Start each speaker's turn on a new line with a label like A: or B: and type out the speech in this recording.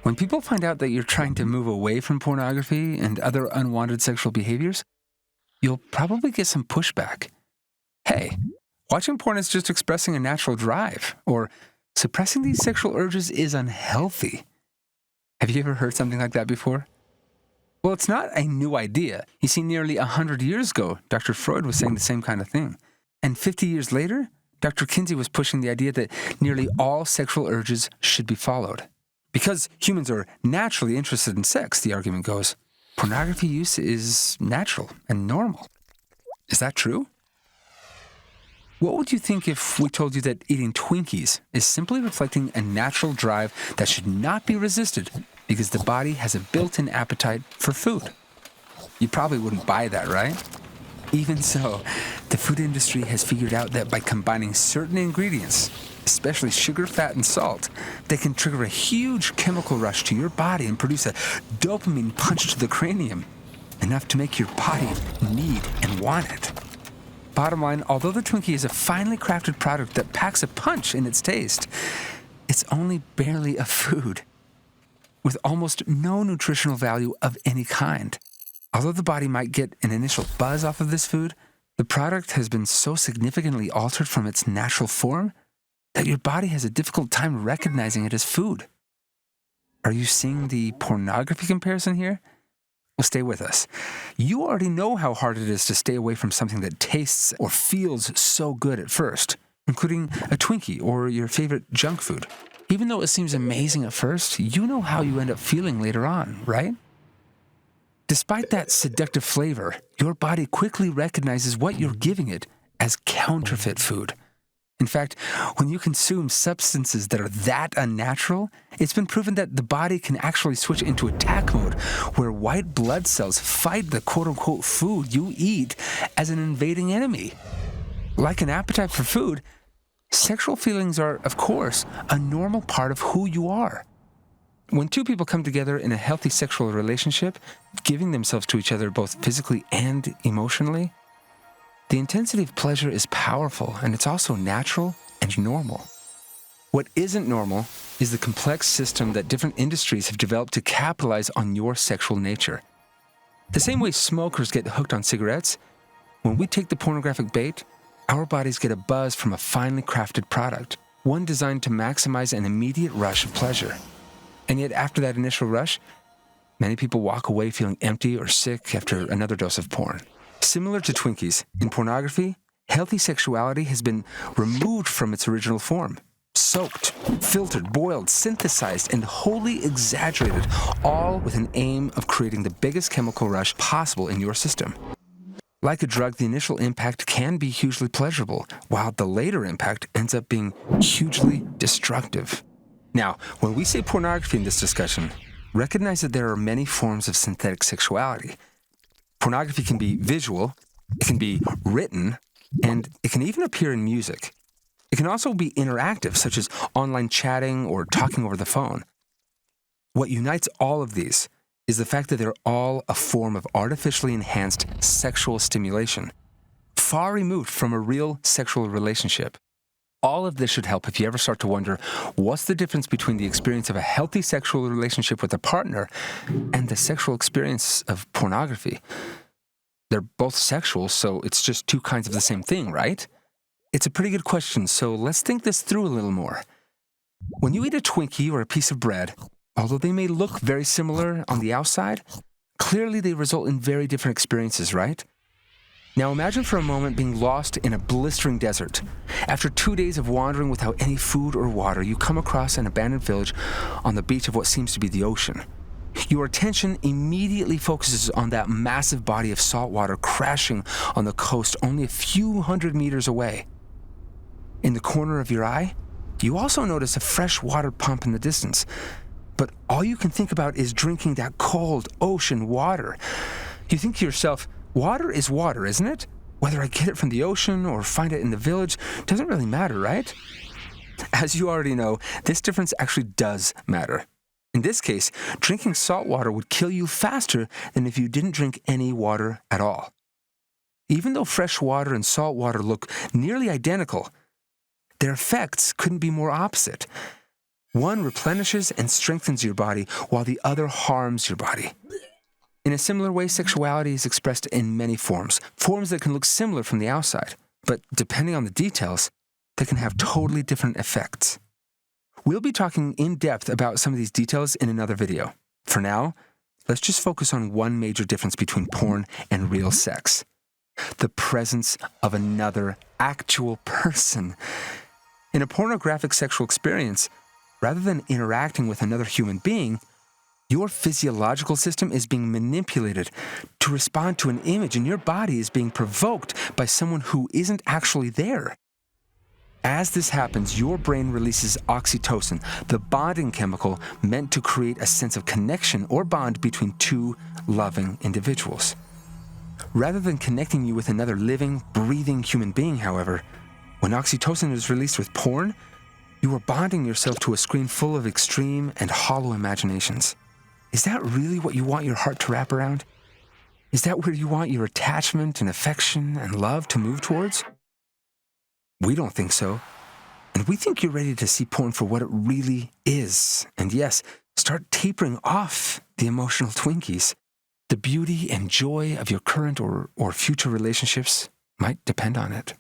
A: When people find out that you're trying to move away from pornography and other unwanted sexual behaviors, you'll probably get some pushback. Hey, watching porn is just expressing a natural drive, or suppressing these sexual urges is unhealthy. Have you ever heard something like that before? Well, it's not a new idea. You see, nearly 100 years ago, Dr. Freud was saying the same kind of thing. And 50 years later, Dr. Kinsey was pushing the idea that nearly all sexual urges should be followed. Because humans are naturally interested in sex, the argument goes, pornography use is natural and normal. Is that true? What would you think if we told you that eating Twinkies is simply reflecting a natural drive that should not be resisted because the body has a built-in appetite for food? You probably wouldn't buy that, right? Even so, the food industry has figured out that by combining certain ingredients, especially sugar, fat, and salt, they can trigger a huge chemical rush to your body and produce a dopamine punch to the cranium, enough to make your body need and want it. Bottom line, although the Twinkie is a finely crafted product that packs a punch in its taste, it's only barely a food, with almost no nutritional value of any kind. Although the body might get an initial buzz off of this food, the product has been so significantly altered from its natural form that your body has a difficult time recognizing it as food. Are you seeing the pornography comparison here? Well, stay with us. You already know how hard it is to stay away from something that tastes or feels so good at first, including a Twinkie or your favorite junk food. Even though it seems amazing at first, you know how you end up feeling later on, right? Despite that seductive flavor, your body quickly recognizes what you're giving it as counterfeit food. In fact, when you consume substances that are that unnatural, it's been proven that the body can actually switch into attack mode, where white blood cells fight the quote-unquote food you eat as an invading enemy. Like an appetite for food, sexual feelings are, of course, a normal part of who you are. When two people come together in a healthy sexual relationship, giving themselves to each other both physically and emotionally, the intensity of pleasure is powerful, and it's also natural and normal. What isn't normal is the complex system that different industries have developed to capitalize on your sexual nature. The same way smokers get hooked on cigarettes, when we take the pornographic bait, our bodies get a buzz from a finely crafted product, one designed to maximize an immediate rush of pleasure. And yet after that initial rush, many people walk away feeling empty or sick after another dose of porn. Similar to Twinkies, in pornography, healthy sexuality has been removed from its original form, soaked, filtered, boiled, synthesized, and wholly exaggerated, all with an aim of creating the biggest chemical rush possible in your system. Like a drug, the initial impact can be hugely pleasurable, while the later impact ends up being hugely destructive. Now, when we say pornography in this discussion, recognize that there are many forms of synthetic sexuality. Pornography can be visual, it can be written, and it can even appear in music. It can also be interactive, such as online chatting or talking over the phone. What unites all of these is the fact that they're all a form of artificially enhanced sexual stimulation, far removed from a real sexual relationship. All of this should help if you ever start to wonder, what's the difference between the experience of a healthy sexual relationship with a partner and the sexual experience of pornography? They're both sexual, so it's just two kinds of the same thing, right? It's a pretty good question, so let's think this through a little more. When you eat a Twinkie or a piece of bread, although they may look very similar on the outside, clearly they result in very different experiences, right? Now imagine for a moment being lost in a blistering desert. After 2 days of wandering without any food or water, you come across an abandoned village on the beach of what seems to be the ocean. Your attention immediately focuses on that massive body of salt water crashing on the coast only a few hundred meters away. In the corner of your eye, you also notice a fresh water pump in the distance, but all you can think about is drinking that cold ocean water. You think to yourself, water is water, isn't it? Whether I get it from the ocean or find it in the village doesn't really matter, right? As you already know, this difference actually does matter. In this case, drinking salt water would kill you faster than if you didn't drink any water at all. Even though fresh water and salt water look nearly identical, their effects couldn't be more opposite. One replenishes and strengthens your body, while the other harms your body. In a similar way, sexuality is expressed in many forms that can look similar from the outside, but depending on the details, they can have totally different effects. We'll be talking in depth about some of these details in another video. For now, let's just focus on one major difference between porn and real sex: the presence of another actual person. In a pornographic sexual experience, rather than interacting with another human being, your physiological system is being manipulated to respond to an image, and your body is being provoked by someone who isn't actually there. As this happens, your brain releases oxytocin, the bonding chemical meant to create a sense of connection or bond between two loving individuals. Rather than connecting you with another living, breathing human being, however, when oxytocin is released with porn, you are bonding yourself to a screen full of extreme and hollow imaginations. Is that really what you want your heart to wrap around? Is that where you want your attachment and affection and love to move towards? We don't think so. And we think you're ready to see porn for what it really is. And yes, start tapering off the emotional Twinkies. The beauty and joy of your current or future relationships might depend on it.